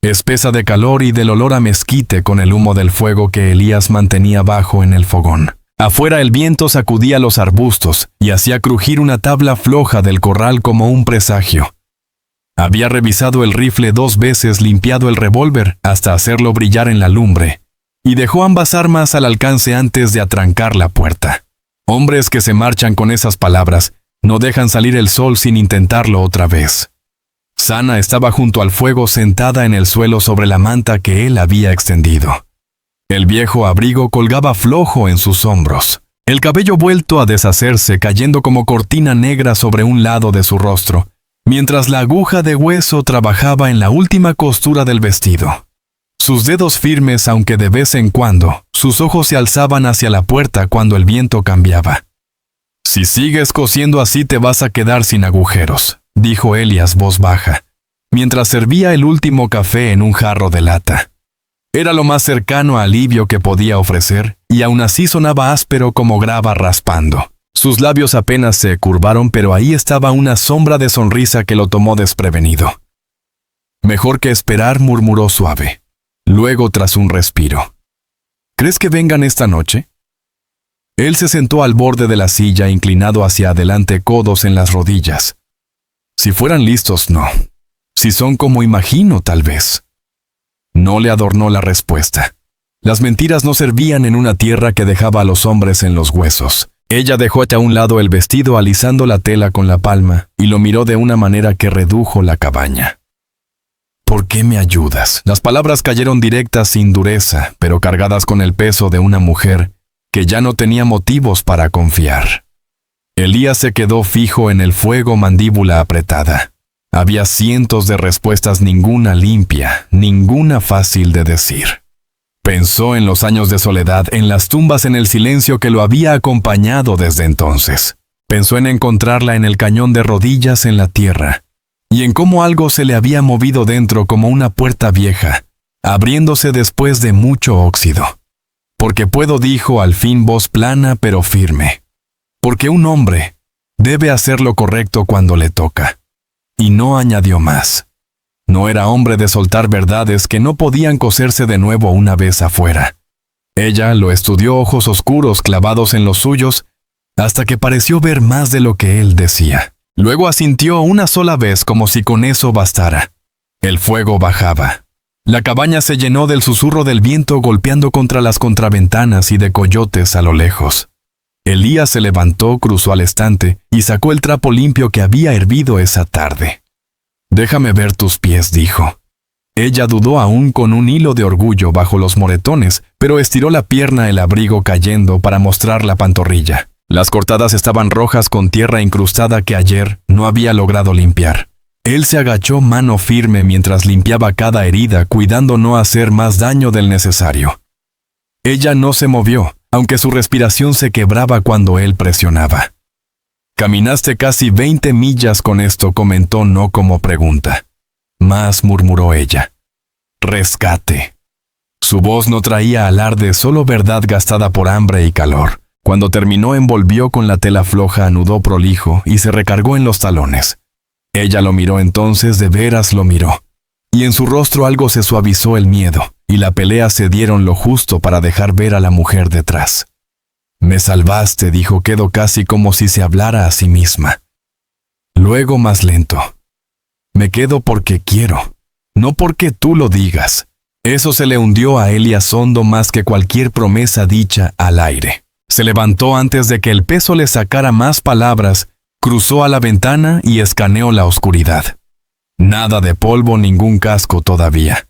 espesa de calor y del olor a mezquite con el humo del fuego que Elías mantenía bajo en el fogón. Afuera el viento sacudía los arbustos y hacía crujir una tabla floja del corral como un presagio. Había revisado el rifle 2 veces, limpiado el revólver hasta hacerlo brillar en la lumbre, y dejó ambas armas al alcance antes de atrancar la puerta. Hombres que se marchan con esas palabras no dejan salir el sol sin intentarlo otra vez. Sana estaba junto al fuego, sentada en el suelo sobre la manta que él había extendido. El viejo abrigo colgaba flojo en sus hombros, el cabello vuelto a deshacerse cayendo como cortina negra sobre un lado de su rostro, mientras la aguja de hueso trabajaba en la última costura del vestido. sus dedos firmes aunque de vez en cuando, sus ojos se alzaban hacia la puerta cuando el viento cambiaba. «Si sigues cosiendo así te vas a quedar sin agujeros», dijo Elias voz baja, mientras servía el último café en un jarro de lata. Era lo más cercano a alivio que podía ofrecer, y aún así sonaba áspero como grava raspando. Sus labios apenas se curvaron, pero ahí estaba una sombra de sonrisa que lo tomó desprevenido. «Mejor que esperar», murmuró suave. Luego, tras un respiro, «¿Crees que vengan esta noche?» Él se sentó al borde de la silla, inclinado hacia adelante, codos en las rodillas. «Si fueran listos, no. Si son como imagino, tal vez». No le adornó la respuesta. Las mentiras no servían en una tierra que dejaba a los hombres en los huesos. Ella dejó a un lado el vestido alisando la tela con la palma y lo miró de una manera que redujo la cabaña. «¿Por qué me ayudas?». Las palabras cayeron directas sin dureza, pero cargadas con el peso de una mujer que ya no tenía motivos para confiar. Elías se quedó fijo en el fuego, mandíbula apretada. Había cientos de respuestas, ninguna limpia, ninguna fácil de decir. Pensó en los años de soledad, en las tumbas, en el silencio que lo había acompañado desde entonces. Pensó en encontrarla en el cañón de rodillas en la tierra, y en cómo algo se le había movido dentro como una puerta vieja, abriéndose después de mucho óxido. «Porque puedo», dijo al fin, voz plana pero firme. «Porque un hombre debe hacer lo correcto cuando le toca». Y no añadió más. No era hombre de soltar verdades que no podían coserse de nuevo una vez afuera. Ella lo estudió, ojos oscuros clavados en los suyos, hasta que pareció ver más de lo que él decía. Luego asintió una sola vez, como si con eso bastara. El fuego bajaba. La cabaña se llenó del susurro del viento golpeando contra las contraventanas y de coyotes a lo lejos. Elías se levantó, cruzó al estante y sacó el trapo limpio que había hervido esa tarde. «Déjame ver tus pies», dijo. Ella dudó aún con un hilo de orgullo bajo los moretones, pero estiró la pierna, el abrigo cayendo, para mostrar la pantorrilla. Las cortadas estaban rojas con tierra incrustada que ayer no había logrado limpiar. Él se agachó mano firme mientras limpiaba cada herida, cuidando no hacer más daño del necesario. Ella no se movió, aunque su respiración se quebraba cuando él presionaba. «Caminaste casi 20 millas con esto», comentó, no como pregunta. «Más», murmuró ella. «Rescate». Su voz no traía alarde, solo verdad gastada por hambre y calor. Cuando terminó, envolvió con la tela floja, anudó prolijo y se recargó en los talones. Ella lo miró entonces, de veras lo miró. Y en su rostro algo se suavizó, el miedo, y la pelea se dieron lo justo para dejar ver a la mujer detrás. «Me salvaste», dijo, quedó casi como si se hablara a sí misma. Luego, más lento: «Me quedo porque quiero, no porque tú lo digas». Eso se le hundió a Elías hondo más que cualquier promesa dicha al aire. Se levantó antes de que el peso le sacara más palabras, cruzó a la ventana y escaneó la oscuridad. Nada de polvo, ningún casco todavía.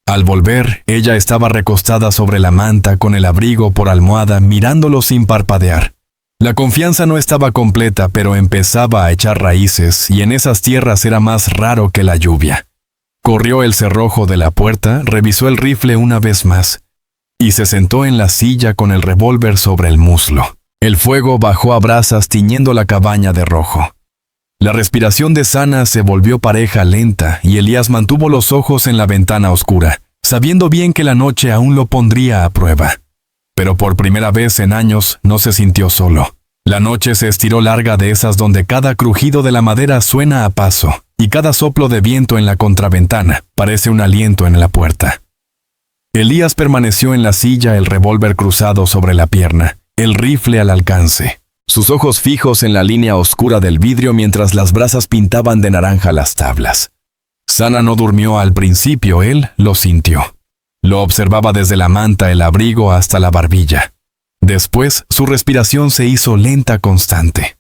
Al volver, ella estaba recostada sobre la manta con el abrigo por almohada, mirándolo sin parpadear. La confianza no estaba completa, pero empezaba a echar raíces, y en esas tierras era más raro que la lluvia. Corrió el cerrojo de la puerta, revisó el rifle una vez más, y se sentó en la silla con el revólver sobre el muslo. El fuego bajó a brasas tiñendo la cabaña de rojo. La respiración de Sana se volvió pareja, lenta, y Elías mantuvo los ojos en la ventana oscura, sabiendo bien que la noche aún lo pondría a prueba. Pero por primera vez en años no se sintió solo. La noche se estiró larga, de esas donde cada crujido de la madera suena a paso, y cada soplo de viento en la contraventana parece un aliento en la puerta. Elías permaneció en la silla, el revólver cruzado sobre la pierna, el rifle al alcance, sus ojos fijos en la línea oscura del vidrio mientras las brasas pintaban de naranja las tablas. Sana no durmió al principio, él lo sintió. Lo observaba desde la manta, el abrigo hasta la barbilla. Después, su respiración se hizo lenta, constante.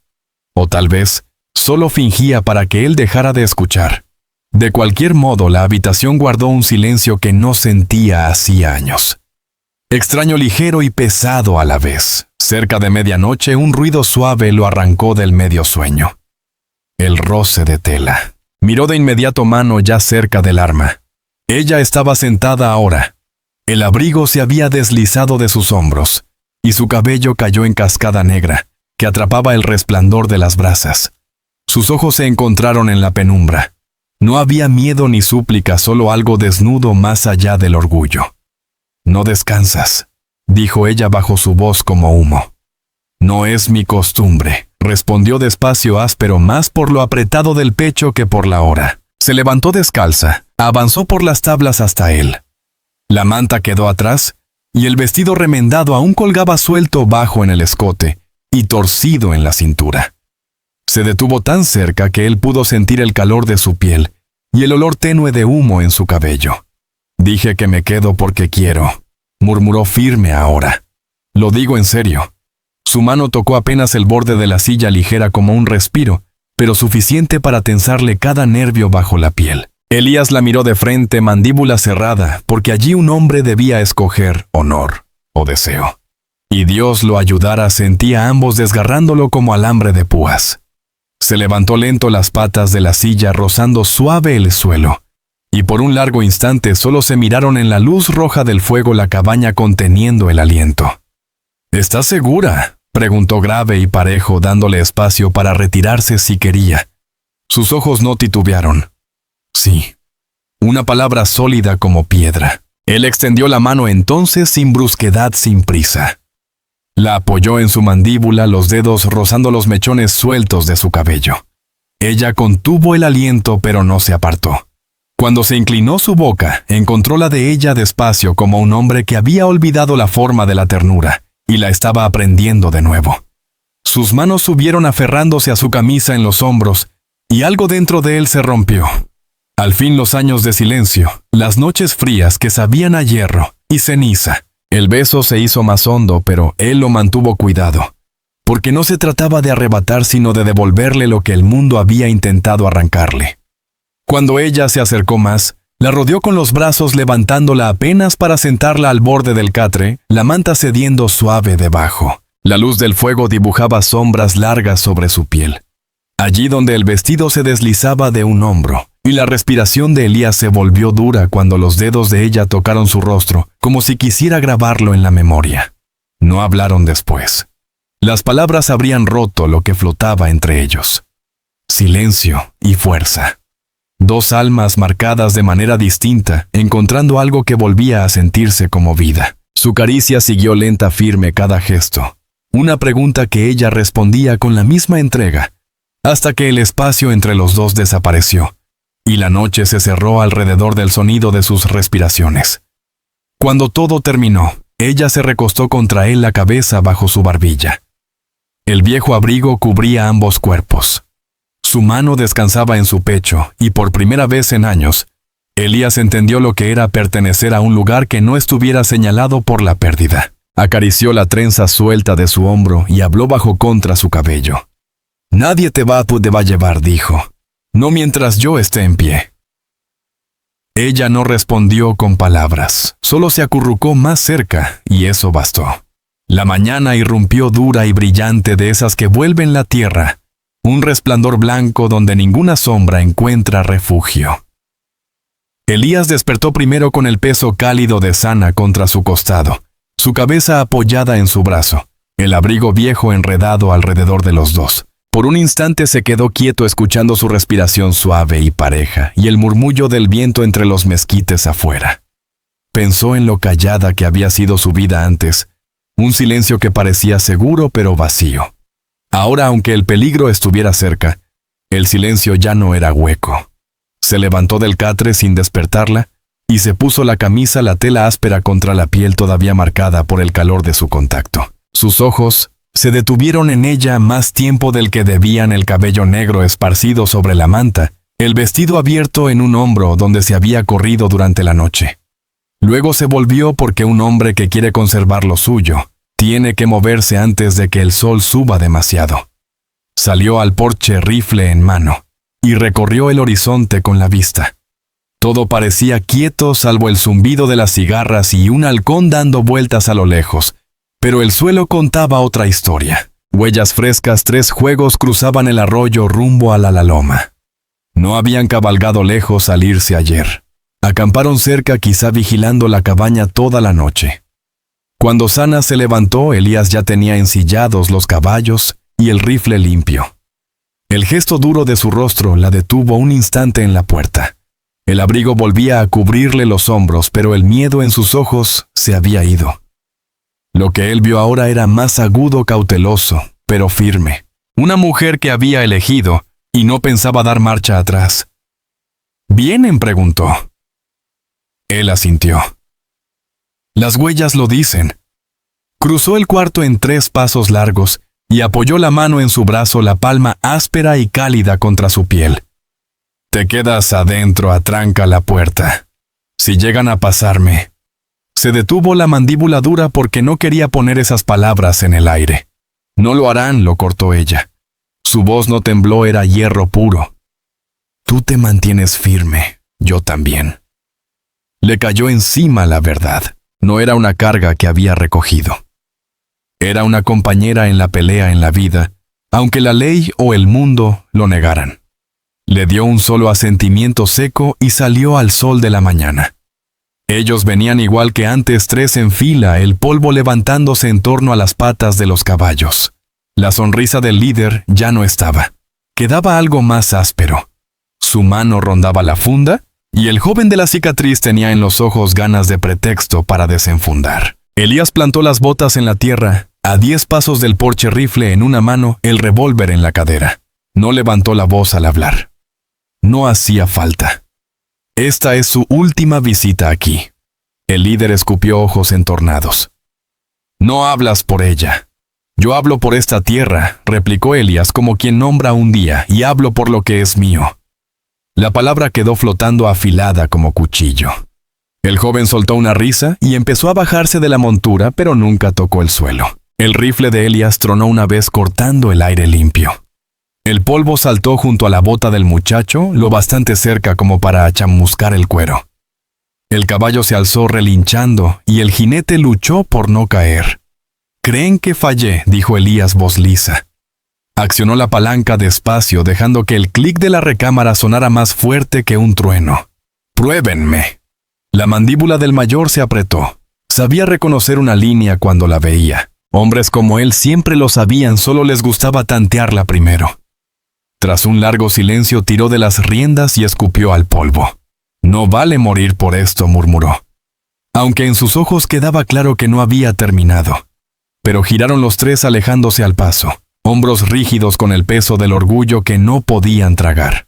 O tal vez, solo fingía para que él dejara de escuchar. De cualquier modo, la habitación guardó un silencio que no sentía hacía años. Extraño, ligero y pesado a la vez. Cerca de medianoche, un ruido suave lo arrancó del medio sueño. El roce de tela. Miró de inmediato, mano ya cerca del arma. Ella estaba sentada ahora. El abrigo se había deslizado de sus hombros, y su cabello cayó en cascada negra, que atrapaba el resplandor de las brasas. Sus ojos se encontraron en la penumbra. No había miedo ni súplica, solo algo desnudo más allá del orgullo. «No descansas», dijo ella bajo su voz como humo. «No es mi costumbre», respondió despacio áspero, más por lo apretado del pecho que por la hora. Se levantó descalza, avanzó por las tablas hasta él. La manta quedó atrás, y el vestido remendado aún colgaba suelto bajo en el escote y torcido en la cintura. Se detuvo tan cerca que él pudo sentir el calor de su piel y el olor tenue de humo en su cabello. «Dije que me quedo porque quiero», murmuró firme ahora. «Lo digo en serio». Su mano tocó apenas el borde de la silla, ligera como un respiro, pero suficiente para tensarle cada nervio bajo la piel. Elías la miró de frente, mandíbula cerrada, porque allí un hombre debía escoger honor o deseo. Y Dios lo ayudara, sentía a ambos desgarrándolo como alambre de púas. Se levantó lento, las patas de la silla rozando suave el suelo, y por un largo instante solo se miraron en la luz roja del fuego, la cabaña conteniendo el aliento. «¿Estás segura?», preguntó grave y parejo, dándole espacio para retirarse si quería. Sus ojos no titubearon. «Sí». Una palabra sólida como piedra. Él extendió la mano entonces sin brusquedad, sin prisa. La apoyó en su mandíbula, los dedos rozando los mechones sueltos de su cabello. Ella contuvo el aliento, pero no se apartó. Cuando se inclinó su boca, encontró la de ella despacio, como un hombre que había olvidado la forma de la ternura y la estaba aprendiendo de nuevo. Sus manos subieron aferrándose a su camisa en los hombros, y algo dentro de él se rompió. Al fin los años de silencio, las noches frías que sabían a hierro y ceniza. El beso se hizo más hondo, pero él lo mantuvo cuidado, porque no se trataba de arrebatar, sino de devolverle lo que el mundo había intentado arrancarle. Cuando ella se acercó más, la rodeó con los brazos, levantándola apenas para sentarla al borde del catre, la manta cediendo suave debajo. La luz del fuego dibujaba sombras largas sobre su piel, allí donde el vestido se deslizaba de un hombro, y la respiración de Elías se volvió dura cuando los dedos de ella tocaron su rostro, como si quisiera grabarlo en la memoria. No hablaron después. Las palabras habrían roto lo que flotaba entre ellos. Silencio y fuerza. Dos almas marcadas de manera distinta, encontrando algo que volvía a sentirse como vida. Su caricia siguió lenta, firme cada gesto. Una pregunta que ella respondía con la misma entrega, hasta que el espacio entre los dos desapareció, y la noche se cerró alrededor del sonido de sus respiraciones. Cuando todo terminó, ella se recostó contra él, la cabeza bajo su barbilla. El viejo abrigo cubría ambos cuerpos. Su mano descansaba en su pecho, y por primera vez en años, Elías entendió lo que era pertenecer a un lugar que no estuviera señalado por la pérdida. Acarició la trenza suelta de su hombro y habló bajo contra su cabello. «Nadie te va a llevar», dijo. «No mientras yo esté en pie». Ella no respondió con palabras, solo se acurrucó más cerca, y eso bastó. La mañana irrumpió dura y brillante, de esas que vuelven la tierra, un resplandor blanco donde ninguna sombra encuentra refugio. Elías despertó primero con el peso cálido de Sana contra su costado, su cabeza apoyada en su brazo, el abrigo viejo enredado alrededor de los dos. Por un instante se quedó quieto, escuchando su respiración suave y pareja y el murmullo del viento entre los mezquites afuera. Pensó en lo callada que había sido su vida antes, un silencio que parecía seguro pero vacío. Ahora, aunque el peligro estuviera cerca, el silencio ya no era hueco. Se levantó del catre sin despertarla y se puso la camisa, la tela áspera contra la piel todavía marcada por el calor de su contacto. Sus ojos se detuvieron en ella más tiempo del que debían, el cabello negro esparcido sobre la manta, el vestido abierto en un hombro donde se había corrido durante la noche. Luego se volvió, porque un hombre que quiere conservar lo suyo tiene que moverse antes de que el sol suba demasiado. Salió al porche, rifle en mano, y recorrió el horizonte con la vista. Todo parecía quieto salvo el zumbido de las cigarras y un halcón dando vueltas a lo lejos, pero el suelo contaba otra historia. Huellas frescas, 3 juegos cruzaban el arroyo rumbo a la loma. No habían cabalgado lejos al irse ayer. Acamparon cerca, quizá vigilando la cabaña toda la noche. Cuando Sana se levantó, Elías ya tenía ensillados los caballos y el rifle limpio. El gesto duro de su rostro la detuvo un instante en la puerta. El abrigo volvía a cubrirle los hombros, pero el miedo en sus ojos se había ido. Lo que él vio ahora era más agudo, cauteloso, pero firme. Una mujer que había elegido y no pensaba dar marcha atrás. «¿Vienen?», preguntó. Él asintió. Las huellas lo dicen. Cruzó el cuarto en 3 pasos largos y apoyó la mano en su brazo, la palma áspera y cálida contra su piel. «Te quedas adentro, atranca la puerta. Si llegan a pasarme». Se detuvo, la mandíbula dura, porque no quería poner esas palabras en el aire. «No lo harán», lo cortó ella. Su voz no tembló, era hierro puro. «Tú te mantienes firme, yo también». Le cayó encima la verdad. No era una carga que había recogido. Era una compañera en la pelea en la vida, aunque la ley o el mundo lo negaran. Le dio un solo asentimiento seco y salió al sol de la mañana. Ellos venían igual que antes, 3 en fila, el polvo levantándose en torno a las patas de los caballos. La sonrisa del líder ya no estaba. Quedaba algo más áspero. Su mano rondaba la funda, y el joven de la cicatriz tenía en los ojos ganas de pretexto para desenfundar. Elías plantó las botas en la tierra, a 10 pasos del porche, rifle en una mano, el revólver en la cadera. No levantó la voz al hablar. No hacía falta. Esta es su última visita aquí. El líder escupió ojos entornados. No hablas por ella. Yo hablo por esta tierra, replicó Elías como quien nombra un día, y hablo por lo que es mío. La palabra quedó flotando afilada como cuchillo. El joven soltó una risa y empezó a bajarse de la montura, pero nunca tocó el suelo. El rifle de Elías tronó una vez, cortando el aire limpio. El polvo saltó junto a la bota del muchacho, lo bastante cerca como para achamuscar el cuero. El caballo se alzó relinchando y el jinete luchó por no caer. «Creen que fallé», dijo Elías, voz lisa. Accionó la palanca despacio, dejando que el clic de la recámara sonara más fuerte que un trueno. «Pruébenme». La mandíbula del mayor se apretó. Sabía reconocer una línea cuando la veía. Hombres como él siempre lo sabían, solo les gustaba tantearla primero. Tras un largo silencio, tiró de las riendas y escupió al polvo. «No vale morir por esto», murmuró. Aunque en sus ojos quedaba claro que no había terminado. Pero giraron los 3 alejándose al paso, hombros rígidos con el peso del orgullo que no podían tragar.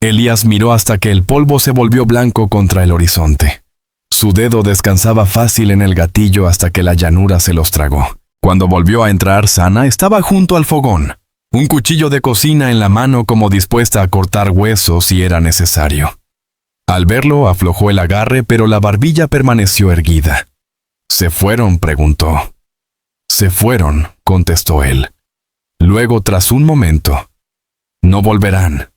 Elías miró hasta que el polvo se volvió blanco contra el horizonte. Su dedo descansaba fácil en el gatillo hasta que la llanura se los tragó. Cuando volvió a entrar, Sana estaba junto al fogón, un cuchillo de cocina en la mano, como dispuesta a cortar huesos si era necesario. Al verlo, aflojó el agarre, pero la barbilla permaneció erguida. «¿Se fueron?», preguntó. «Se fueron», contestó él. Luego, tras un momento, «No volverán».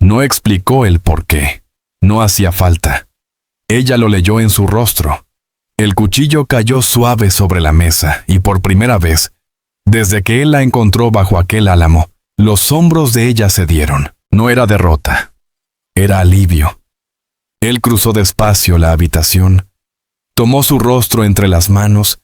No explicó el por qué. No hacía falta. Ella lo leyó en su rostro. El cuchillo cayó suave sobre la mesa y por primera vez, desde que él la encontró bajo aquel álamo, los hombros de ella cedieron. No era derrota. Era alivio. Él cruzó despacio la habitación, tomó su rostro entre las manos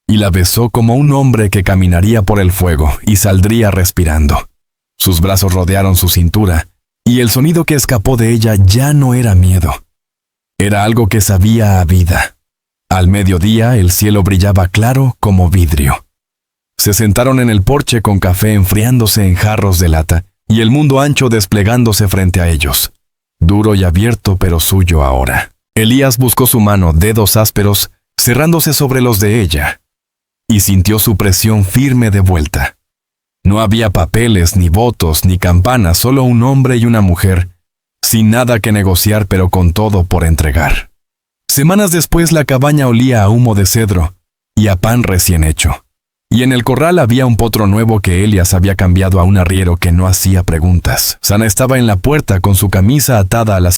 y la besó como un hombre que caminaría por el fuego y saldría respirando. Sus brazos rodearon su cintura, y el sonido que escapó de ella ya no era miedo. Era algo que sabía a vida. Al mediodía el cielo brillaba claro como vidrio. Se sentaron en el porche con café enfriándose en jarros de lata y el mundo ancho desplegándose frente a ellos. Duro y abierto, pero suyo ahora. Elías buscó su mano, dedos ásperos, cerrándose sobre los de ella, y sintió su presión firme de vuelta. No había papeles, ni votos, ni campanas, solo un hombre y una mujer, sin nada que negociar, pero con todo por entregar. Semanas después la cabaña olía a humo de cedro y a pan recién hecho. Y en el corral había un potro nuevo que Elías había cambiado a un arriero que no hacía preguntas. Sana estaba en la puerta con su camisa atada a la